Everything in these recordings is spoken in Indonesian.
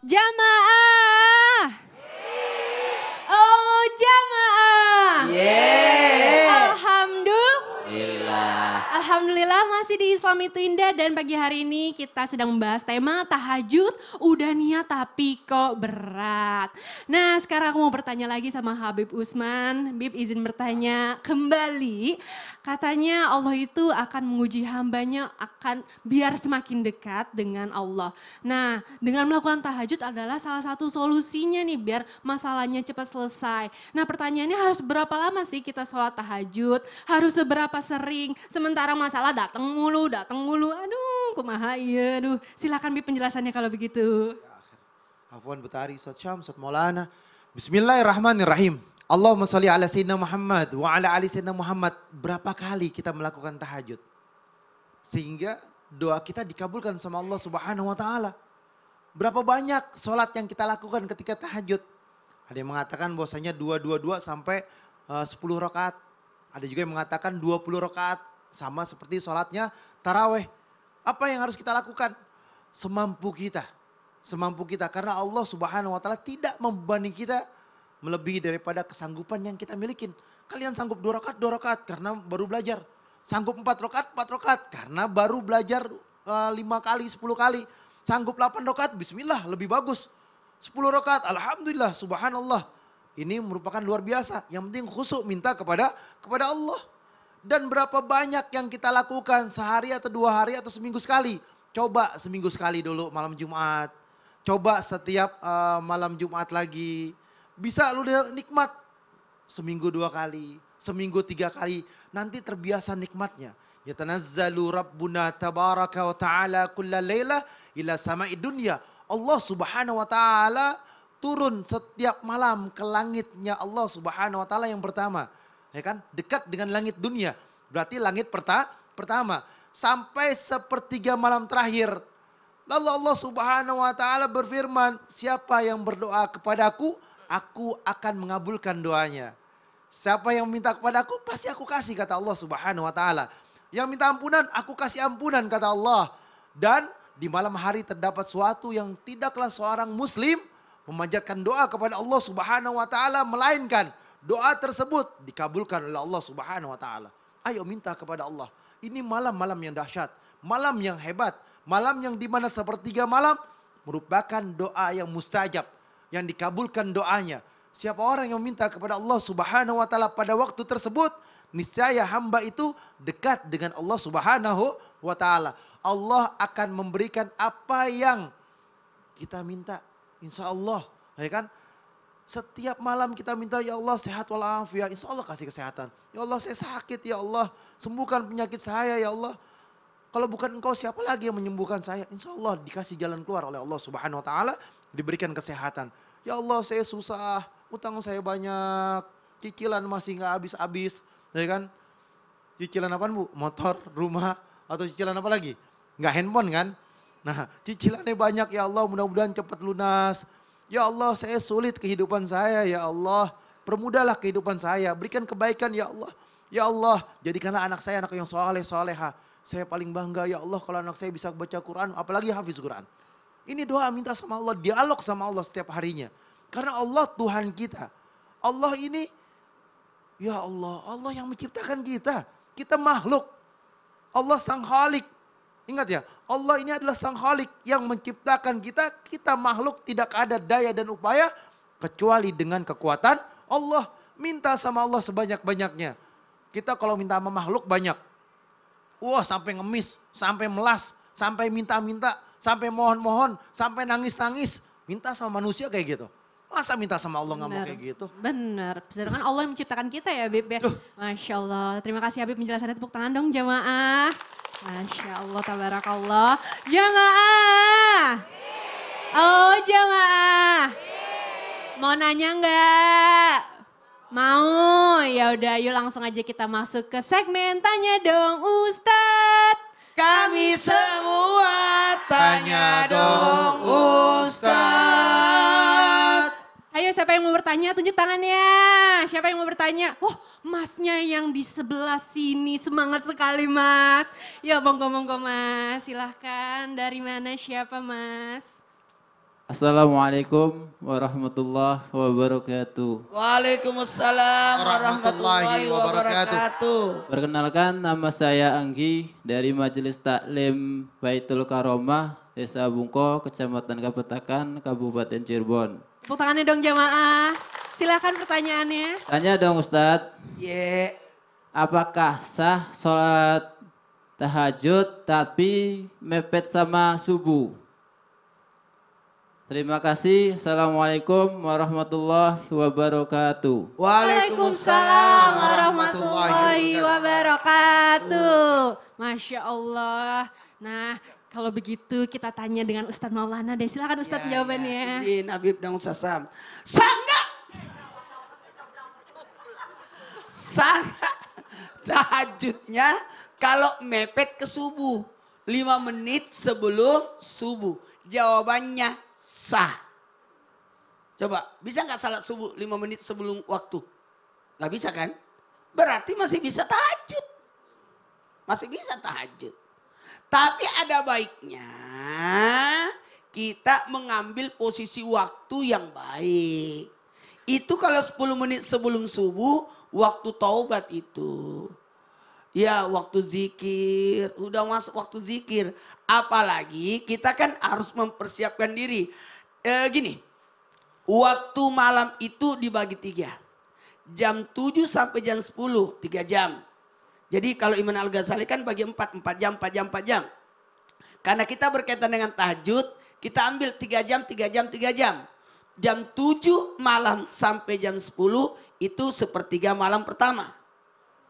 Jamaah. Oh jamaah. Alhamdulillah masih di Islam itu indah dan pagi hari ini kita sedang membahas tema tahajud udah niat tapi kok berat. Nah sekarang aku mau bertanya lagi sama Habib Usman. Habib izin bertanya kembali. Katanya Allah itu akan menguji hambanya akan biar semakin dekat dengan Allah. Nah dengan melakukan tahajud adalah salah satu solusinya nih biar masalahnya cepat selesai. Nah pertanyaannya harus berapa lama sih kita sholat tahajud? Harus seberapa sering? Sementara masalah datang mulu. Aduh kumaha iya aduh. Silakan Bib penjelasannya kalau begitu. Afwan Butari, Ustaz Syam, Ustaz Maulana. Bismillahirrahmanirrahim. Allahumma sholli ala Sayyidina Muhammad wa ala ali Sayyidina Muhammad. Berapa kali kita melakukan tahajud? Sehingga doa kita dikabulkan sama Allah Subhanahu wa taala. Berapa banyak sholat yang kita lakukan ketika tahajud? Ada yang mengatakan bahwasanya 222 sampai 10 rakaat. Ada juga yang mengatakan 20 rakaat. Sama seperti sholatnya taraweh. Apa yang harus kita lakukan? Semampu kita. Semampu kita. Karena Allah Subhanahu wa taala tidak membebani kita melebihi daripada kesanggupan yang kita milikin. Kalian sanggup 2 rakaat karena baru belajar. Sanggup 4 rakaat karena baru belajar 5 kali, 10 kali. Sanggup 8 rakaat, bismillah lebih bagus. 10 rakaat, alhamdulillah, subhanallah. Ini merupakan luar biasa. Yang penting khusyuk minta kepada Allah. Dan berapa banyak yang kita lakukan sehari atau 2 hari atau seminggu sekali. Coba seminggu sekali dulu malam Jumat. Coba setiap malam Jumat lagi. Bisa lu nikmat seminggu 2 kali, seminggu 3 kali. Nanti terbiasa nikmatnya. Yatanazzalu Rabbuna tabaraka wa ta'ala kulla layla ila sama'i dunya. Allah Subhanahu wa ta'ala turun setiap malam ke langitnya Allah Subhanahu wa ta'ala yang pertama. Ya kan? Dekat dengan langit dunia. Berarti langit pertama. Sampai sepertiga malam terakhir. Lalu Allah Subhanahu wa ta'ala berfirman, siapa yang berdoa kepadaku, aku akan mengabulkan doanya. Siapa yang minta kepadaku, pasti aku kasih, kata Allah Subhanahu wa ta'ala. Yang minta ampunan, aku kasih ampunan, kata Allah. Dan di malam hari terdapat suatu yang tidaklah seorang muslim memanjatkan doa kepada Allah Subhanahu wa ta'ala, melainkan doa tersebut dikabulkan oleh Allah Subhanahu wa ta'ala. Ayo minta kepada Allah. Ini malam-malam yang dahsyat, malam yang hebat, malam yang dimana sepertiga malam merupakan doa yang mustajab, yang dikabulkan doanya. Siapa orang yang minta kepada Allah Subhanahu wa ta'ala pada waktu tersebut, niscaya hamba itu dekat dengan Allah Subhanahu wa ta'ala. Allah akan memberikan apa yang kita minta. Insya Allah, ya kan? Setiap malam kita minta, ya Allah sehat walafiat, insya Allah kasih kesehatan. Ya Allah saya sakit, ya Allah sembuhkan penyakit saya, ya Allah. Kalau bukan engkau siapa lagi yang menyembuhkan saya? Insya Allah dikasih jalan keluar oleh Allah Subhanahu wa ta'ala, diberikan kesehatan. Ya Allah saya susah, utang saya banyak, cicilan masih gak habis-habis, ya kan? Cicilan apaan Bu? Motor, rumah, atau cicilan apa lagi? Gak handphone kan? Nah cicilannya banyak, ya Allah mudah-mudahan cepat lunas. Ya Allah saya sulit kehidupan saya, ya Allah permudahlah kehidupan saya, berikan kebaikan ya Allah. Ya Allah jadikanlah anak saya anak yang soleh soleha. Saya paling bangga ya Allah kalau anak saya bisa baca Quran, apalagi hafiz Quran. Ini doa minta sama Allah, dialog sama Allah setiap harinya. Karena Allah Tuhan kita. Allah ini, ya Allah, Allah yang menciptakan kita. Kita makhluk. Allah sang khalik. Ingat ya, Allah ini adalah sang khalik yang menciptakan kita. Kita makhluk, tidak ada daya dan upaya kecuali dengan kekuatan Allah. Minta sama Allah sebanyak-banyaknya. Kita kalau minta sama makhluk banyak. Wah sampai ngemis, sampai melas, sampai minta-minta, sampai mohon-mohon, sampai nangis-nangis. Minta sama manusia kayak gitu. Masa minta sama Allah nggak mau kayak gitu? Benar, sedangkan Allah yang menciptakan kita ya Bib ya. Masya Allah, terima kasih Habib penjelasannya, tepuk tangan dong jamaah. Masya Allah, tabarakallah. Jamaah. Oh jamaah. Mau nanya enggak? Mau? Ya udah yuk langsung aja kita masuk ke segmen Tanya Dong Ustadz. Kami semua tanya dong Ustadz. Ayo siapa yang mau bertanya tunjuk tangannya. Siapa yang mau bertanya? Oh masnya yang di sebelah sini semangat sekali mas. Ya monggo mas silahkan. Dari mana siapa mas? Assalamualaikum warahmatullahi wabarakatuh. Waalaikumsalam warahmatullahi wabarakatuh. Perkenalkan, nama saya Anggi dari Majelis Taklim Baitul Karomah, Desa Bungko, Kecamatan Kapetakan, Kabupaten Cirebon. Tepuk tangannya dong jamaah. Silakan pertanyaannya. Tanya dong Ustadz, Ye. apakah sah sholat tahajud tapi mepet sama subuh? Terima kasih. Assalamualaikum warahmatullahi wabarakatuh. Waalaikumsalam warahmatullahi wabarakatuh. Masya Allah. Nah, kalau begitu kita tanya dengan Ustadz Maulana deh. Silakan Ustadz jawabannya. Izin Habib dan Ustaz Sam. Sangat. Sangat. Tahajudnya kalau mepet ke subuh. 5 menit sebelum subuh. Jawabannya sah. Coba, bisa nggak salat subuh 5 menit sebelum waktu? Nggak bisa kan? Berarti masih bisa tahajud. Masih bisa tahajud. Tapi ada baiknya kita mengambil posisi waktu yang baik. Itu kalau 10 menit sebelum subuh, waktu taubat itu. Ya waktu zikir, udah masuk waktu zikir. Apalagi kita kan harus mempersiapkan diri. Gini, waktu malam itu dibagi 3. Jam 7 sampai jam 10, 3 jam. Jadi kalau Imam Al-Ghazali kan bagi 4 jam, 4 jam, 4 jam. Karena kita berkaitan dengan tahajud, kita ambil 3 jam, 3 jam, 3 jam. Jam 7 malam sampai jam 10 itu sepertiga malam pertama.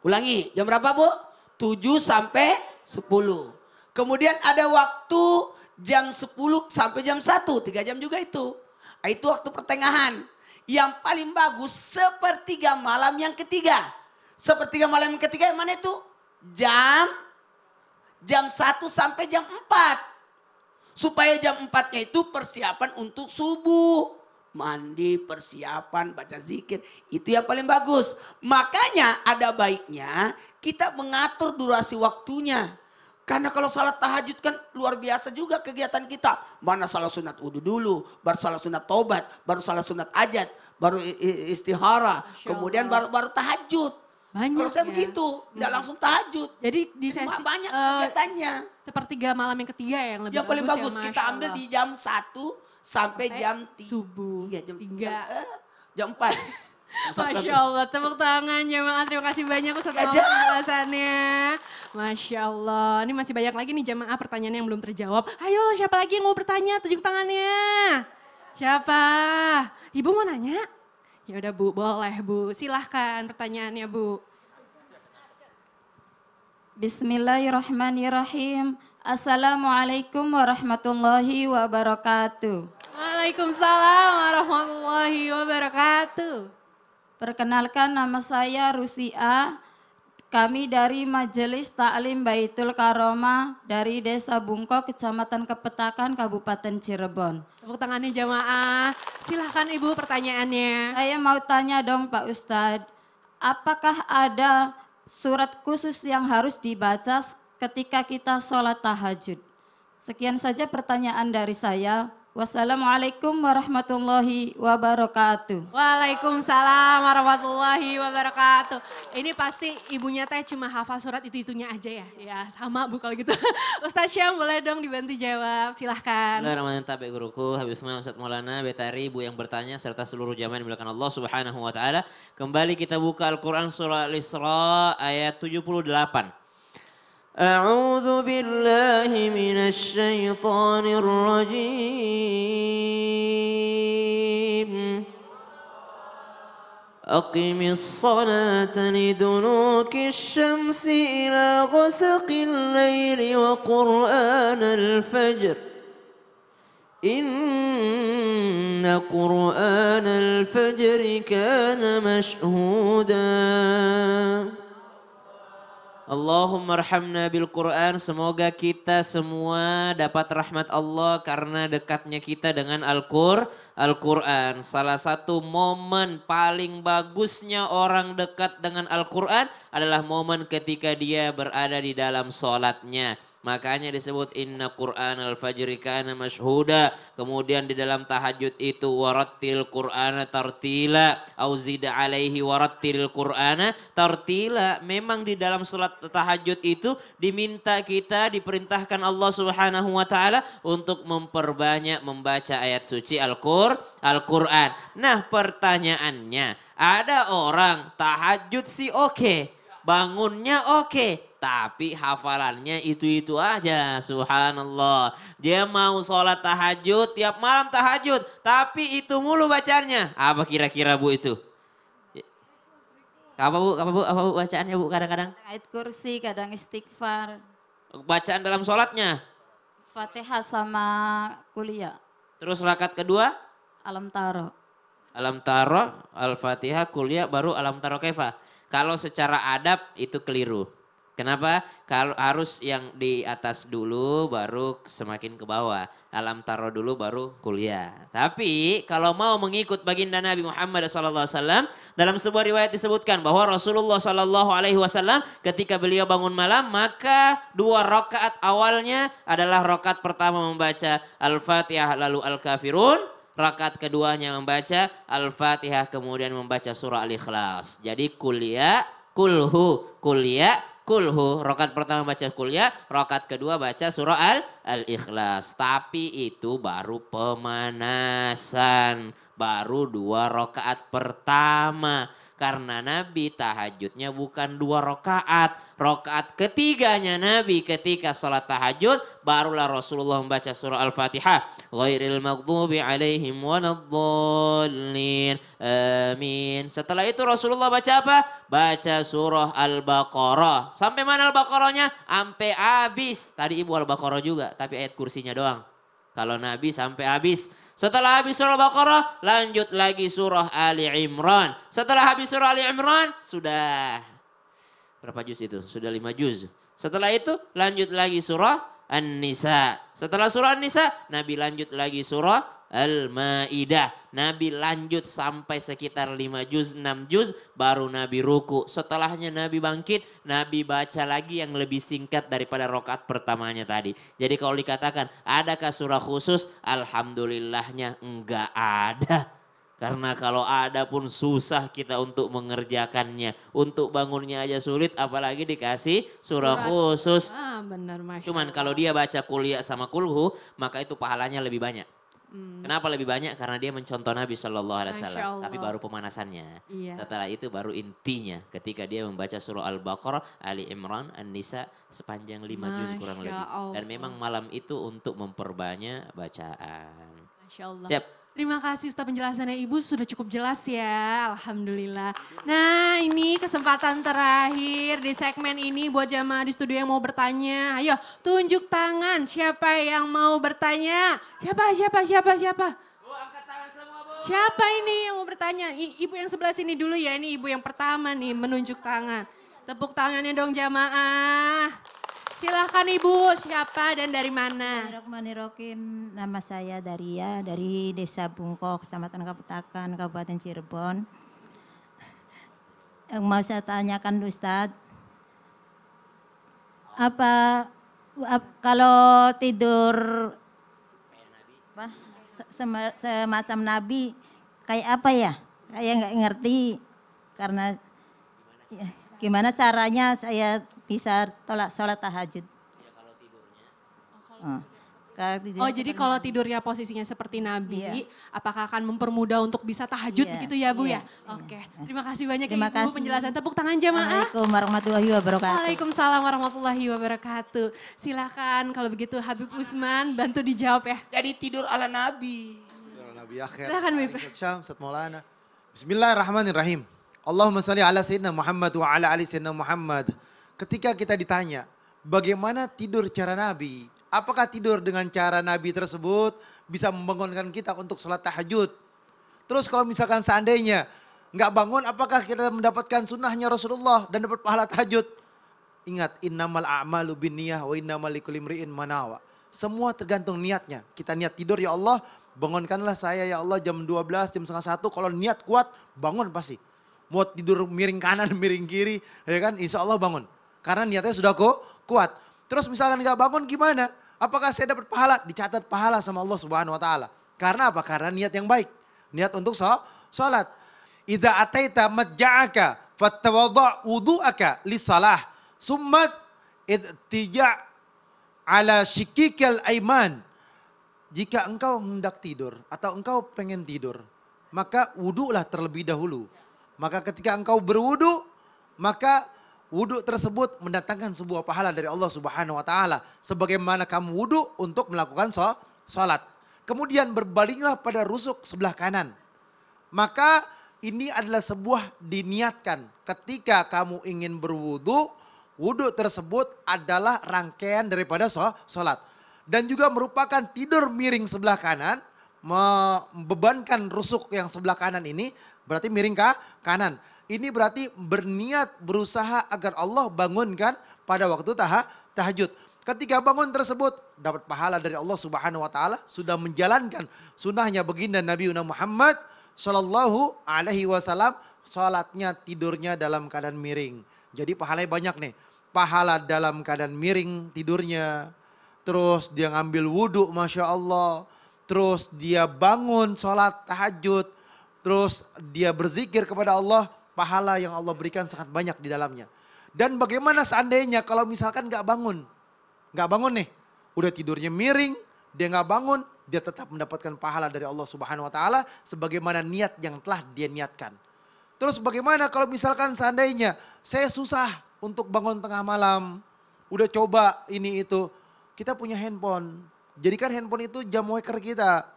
Ulangi, jam berapa Bu? 7 sampai 10. Kemudian ada waktu jam 10 sampai jam 1, 3 jam juga itu. Itu waktu pertengahan. Yang paling bagus sepertiga malam yang ketiga. Sepertiga malam yang ketiga yang mana itu? Jam 1 sampai jam 4. Supaya jam 4-nya itu persiapan untuk subuh. Mandi, persiapan, baca zikir. Itu yang paling bagus. Makanya ada baiknya kita mengatur durasi waktunya. Karena kalau salat tahajud kan luar biasa juga kegiatan kita. Mana salat sunat wudu dulu, baru salat sunat tobat, baru salat sunat ajat, baru istihara, kemudian baru tahajud. Banyak Kalau saya ya. begitu, tidak langsung tahajud. Jadi di sesi Banyak kegiatannya. sepertiga malam yang ketiga yang lebih Yang paling bagus ya, kita Masya ambil Allah. di jam 1 sampai jam 3. subuh. Iya, jam 3. 3. Jam 4. Masya Allah, tepuk tangan jemaah. Terima kasih banyak Ustaz Maulana penjelasannya. Masya Allah, ini masih banyak lagi nih jemaah pertanyaan yang belum terjawab. Ayo siapa lagi yang mau bertanya, tunjuk tangannya. Siapa? Ibu mau nanya? Ya udah Bu, boleh Bu. Silahkan pertanyaannya Bu. Bismillahirrahmanirrahim. Assalamualaikum warahmatullahi wabarakatuh. Waalaikumsalam warahmatullahi wabarakatuh. Perkenalkan, nama saya Rusia. Kami dari Majelis Taklim Baitul Karomah dari Desa Bungko, Kecamatan Kepetakan, Kabupaten Cirebon. Tepuk tangannya jamaah. Silahkan Ibu pertanyaannya. Saya mau tanya dong Pak Ustadz, apakah ada surat khusus yang harus dibaca ketika kita sholat tahajud? Sekian saja pertanyaan dari saya. Wassalamualaikum warahmatullahi wabarakatuh. Waalaikumsalam warahmatullahi wabarakatuh. Ini pasti ibunya teh cuma hafal surat itu-itunya aja ya. Ya sama Bu kalau gitu. Ustaz Syam boleh dong dibantu jawab, silahkan. Bismillahirrahmanirrahim. Tabe guruku Habib Usman Ustaz Maulana Betari, Ibu yang bertanya serta seluruh jamaah yang dimuliakan Allah Subhanahu wa taala. Kembali kita buka Al-Qur'an surah Al-Isra ayat 78. أعوذ بالله من الشيطان الرجيم أقم الصلاة لدنوك الشمس إلى غسق الليل وقرآن الفجر إن قرآن الفجر كان مشهودا Allahumma arhamna bil Quran. Semoga kita semua dapat rahmat Allah karena dekatnya kita dengan Al-Quran. Salah satu momen paling bagusnya orang dekat dengan Al-Quran adalah momen ketika dia berada di dalam sholatnya. Makanya disebut inna Qur'an al-fajri kana mashhuda. Kemudian di dalam tahajud itu warattil Qur'ana tartila. Auzida alaihi warattil Qur'ana tartila. Memang di dalam salat tahajud itu diminta kita, diperintahkan Allah Subhanahu wa taala untuk memperbanyak membaca ayat suci Al-Qur'an. Nah, pertanyaannya, ada orang tahajud sih oke, bangunnya oke, tapi hafalannya itu-itu aja, subhanallah. Dia mau sholat tahajud, tiap malam tahajud, tapi itu mulu bacanya. Apa kira-kira Bu itu? Apa bu bacaannya Bu kadang-kadang? Ayat kursi, kadang istighfar, Bacaan dalam sholatnya. Fatihah sama kuliah, Terus rakaat kedua, alam taro. Alam Taro, Al-Fatihah, kuliah, baru Alam Taro Kaifa. Kalau secara adab itu keliru. Kenapa? Kalau harus yang di atas dulu baru semakin ke bawah. Alam Taro dulu baru kuliah. Tapi kalau mau mengikut baginda Nabi Muhammad SAW, dalam sebuah riwayat disebutkan bahwa Rasulullah SAW ketika beliau bangun malam, maka 2 rakaat awalnya adalah rakaat pertama membaca Al-Fatihah lalu Al-Kafirun. Rakaat keduanya membaca Al-Fatihah kemudian membaca surah Al-Ikhlas. Jadi kuliah, kulhu, kuliah, kulhu. Rakaat pertama baca kuliah, rakaat kedua baca surah Al-Ikhlas. Tapi itu baru pemanasan. Baru 2 rakaat pertama. Karena Nabi tahajudnya bukan 2 rakaat. Rakaat ketiganya Nabi ketika sholat tahajud barulah Rasulullah membaca surah Al-Fatihah. Ghairil maghdubi alaihim waladdallin. Amin. Setelah itu Rasulullah baca apa? Baca surah Al-Baqarah. Sampai mana Al-Baqarahnya? Sampai habis. Tadi Ibu Al-Baqarah juga, tapi ayat kursinya doang. Kalau Nabi sampai habis. Setelah habis surah Al-Baqarah, lanjut lagi surah Ali Imran. Setelah habis surah Ali Imran, sudah berapa juz itu? Sudah 5 juz. Setelah itu lanjut lagi surah An-Nisa. Setelah surah An-Nisa, Nabi lanjut lagi surah Al-Ma'idah. Nabi lanjut sampai sekitar 5 juz, 6 juz, baru Nabi ruku. Setelahnya Nabi bangkit, Nabi baca lagi yang lebih singkat daripada rakaat pertamanya tadi. Jadi kalau dikatakan, adakah surah khusus? Alhamdulillahnya enggak ada. Karena kalau ada pun susah kita untuk mengerjakannya. Untuk bangunnya aja sulit, apalagi dikasih surah khusus. Ah, benar, Masya Cuman Allah. kalau dia baca kuliah sama kulhu, maka itu pahalanya lebih banyak. Kenapa lebih banyak? Karena dia mencontoh Nabi Shallallahu Alaihi Masya Wasallam. Allah. Tapi baru pemanasannya. Iya. Setelah itu baru intinya. Ketika dia membaca surah Al-Baqarah, Ali Imran, An-Nisa sepanjang 5 juz kurang Masya lebih. Dan Allah. memang malam itu untuk memperbanyak bacaan. Masya Allah. Siap. Terima kasih Ustaz penjelasannya Ibu sudah cukup jelas ya. Alhamdulillah. Nah ini kesempatan terakhir di segmen ini buat jamaah di studio yang mau bertanya. Ayo tunjuk tangan siapa yang mau bertanya. Siapa? Siapa ini yang mau bertanya? Ibu yang sebelah sini dulu ya. Ini ibu yang pertama nih menunjuk tangan. Tepuk tangannya dong jamaah. Silahkan Ibu, siapa dan dari mana? Bismillahirrahmanirrahim. Nama saya Daria dari Desa Bungko, Kecamatan Kapetakan, Kabupaten Cirebon. Yang mau saya tanyakan Ustadz, kalau tidur semacam Nabi, kayak apa ya? Saya nggak ngerti karena gimana caranya saya bisa sholat tahajud. Oh jadi kalau tidurnya posisinya seperti Nabi, Iya. apakah akan mempermudah untuk bisa tahajud Iya, begitu ya Bu iya, ya? Oke, terima kasih banyak Terima ya Ibu kasih. penjelasan. Tepuk tangan jamaah. Assalamualaikum warahmatullahi wabarakatuh. Waalaikumsalam warahmatullahi wabarakatuh. Silakan kalau begitu Habib Usman bantu dijawab ya. Jadi tidur ala Nabi. Nabi akhir. Silakan, Bib. Syam, Ustaz Maulana. Bismillahirrahmanirrahim. Allahumma salli ala sayyidina Muhammad wa ala ali sayyidina Muhammad. Ketika kita ditanya, bagaimana tidur cara Nabi? Apakah tidur dengan cara Nabi tersebut bisa membangunkan kita untuk sholat tahajud? Terus kalau misalkan seandainya nggak bangun, apakah kita mendapatkan sunnahnya Rasulullah dan dapat pahala tahajud? Ingat, innamal a'malu binniyah wa innamal likulli imri'in ma nawa. Semua tergantung niatnya. Kita niat tidur, ya Allah, bangunkanlah saya ya Allah jam 12, jam setengah 1. Kalau niat kuat, bangun pasti. Mau tidur miring kanan, miring kiri, ya kan? Insya Allah bangun. Karena niatnya sudah kuat. Terus misalkan nggak bangun gimana? Apakah saya dapat pahala? Dicatat pahala sama Allah Subhanahu wa taala. Karena apa? Karena niat yang baik. Niat untuk sholat. Idza ataita madja'aka fattawadda' wudu'aka lisalah. Summat ittija' ala shikikal aiman. Jika engkau hendak tidur atau engkau pengen tidur, maka wudu'lah terlebih dahulu. Maka ketika engkau berwudu, maka wudu tersebut mendatangkan sebuah pahala dari Allah Subhanahu wa taala sebagaimana kamu wudu untuk melakukan salat. Kemudian berbalinglah pada rusuk sebelah kanan. Maka ini adalah sebuah diniatkan ketika kamu ingin berwudu, wudu tersebut adalah rangkaian daripada salat dan juga merupakan tidur miring sebelah kanan, membebankan rusuk yang sebelah kanan ini berarti miring ke kanan. Ini berarti berniat berusaha agar Allah bangunkan pada waktu tahajud. Ketika bangun tersebut dapat pahala dari Allah Subhanahu wa taala sudah menjalankan sunnahnya baginda Nabi Muhammad sallallahu alaihi wasallam, salatnya tidurnya dalam keadaan miring. Jadi pahalanya banyak nih. Pahala dalam keadaan miring tidurnya. Terus dia ngambil wudhu Masya Allah. Terus dia bangun salat tahajud. Terus dia berzikir kepada Allah. Pahala yang Allah berikan sangat banyak di dalamnya. Dan bagaimana seandainya kalau misalkan gak bangun. Gak bangun nih. Udah tidurnya miring. Dia gak bangun. Dia tetap mendapatkan pahala dari Allah Subhanahu wa taala. Sebagaimana niat yang telah dia niatkan. Terus bagaimana kalau misalkan seandainya saya susah untuk bangun tengah malam. Udah coba ini itu. Kita punya handphone. Jadikan handphone itu jam waker kita.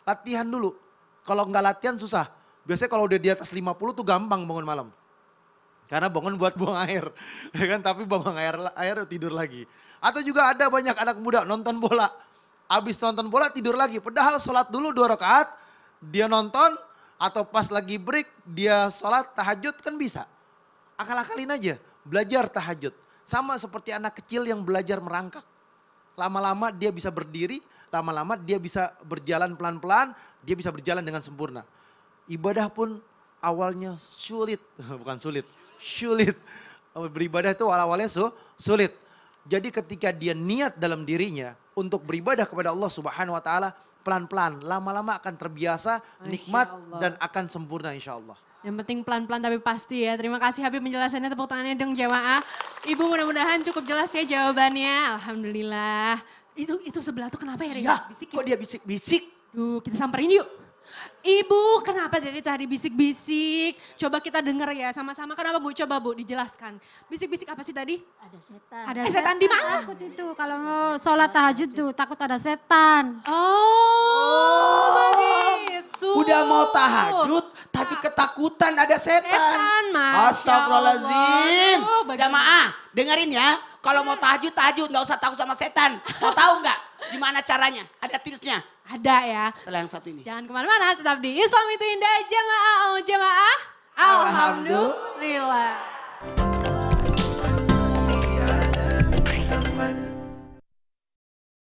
Latihan dulu. Kalau nggak latihan susah. Biasanya kalau udah di atas 50 tuh gampang bangun malam. Karena bangun buat buang air. Ya kan? Tapi buang air tidur lagi. Atau juga ada banyak anak muda nonton bola. Habis nonton bola tidur lagi. Padahal sholat dulu 2 rakaat. Dia nonton atau pas lagi break dia sholat tahajud kan bisa. Akal-akalin aja. Belajar tahajud. Sama seperti anak kecil yang belajar merangkak. Lama-lama dia bisa berdiri. Lama-lama dia bisa berjalan pelan-pelan. Dia bisa berjalan dengan sempurna. Ibadah pun awalnya sulit. Bukan sulit. Sulit. Beribadah itu awal-awalnya sulit. Jadi ketika dia niat dalam dirinya untuk beribadah kepada Allah Subhanahu wa taala, pelan-pelan, lama-lama akan terbiasa, nikmat dan akan sempurna insya Allah. Yang penting pelan-pelan tapi pasti ya. Terima kasih Habib penjelasannya, tepuk tangannya dong jamaah. Ibu mudah-mudahan cukup jelas ya jawabannya. Alhamdulillah. Itu sebelah tuh kenapa ya Reza? Ya, kok dia bisik-bisik? Duh, kita samperin yuk. Ibu, kenapa dari tadi bisik-bisik? Coba kita dengar ya sama-sama. Kenapa Bu? Coba Bu, dijelaskan. Bisik-bisik apa sih tadi? Ada setan. Ada setan di mana? Takut itu kalau mau sholat tahajud tuh takut ada setan. Oh, begitu. Udah mau tahajud tapi ketakutan ada setan. Setan, Masya Astagfirullahaladzim. Allah. Oh, Jamaah, dengerin ya. Kalau mau tahajud, nggak usah takut sama setan. Mau tahu nggak gimana caranya? Ada tipsnya. Ada ya. Setelah yang satu ini. Jangan kemana-mana, tetap di Islam itu indah jamaah. Alhamdulillah.